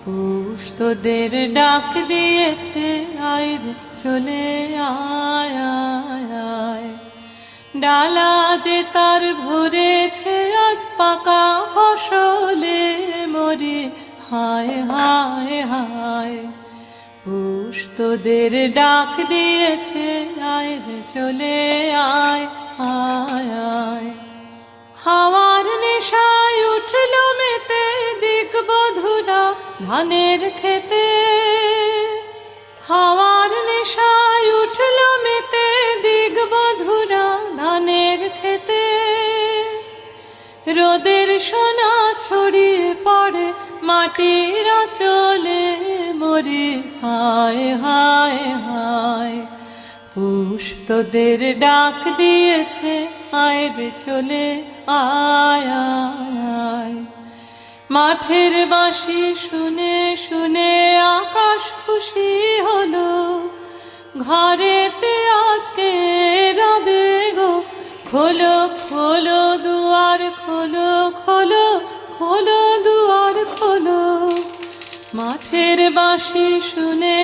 পৌষ তোদের ডাক দিয়েছে, আয় রে চলে আয় আয় আয়। ডালা যে তার ভরেছে আজ পাকা ফসলে মরি হায় হায় হায়। পৌষ তোদের ডাক দিয়েছে, আয় রে চলে আয় আয় আয়। হাওয়ার নেশায় উঠল মেতে দিক বধুরা ধানের খেতে। হাওয়ার নেশায় উঠল মেতে দিক বধুরা ধানের খেতে। রোদের সোনা ছড়িয়ে পড়ে মাটির আঁচলে মরি হায় হায় হায়। পৌষ তোদের ডাক দিয়েছে, আয় রে চলে আয় আয় আয়। মাঠের বাঁশি শুনে শুনে আকাশ খুশি হলো, ঘরেতে আজকে রবে গো। খোলো খোলো দুয়ার খোলো, খোলো খোলো দুয়ার খোলো। মাঠের বাঁশি শুনে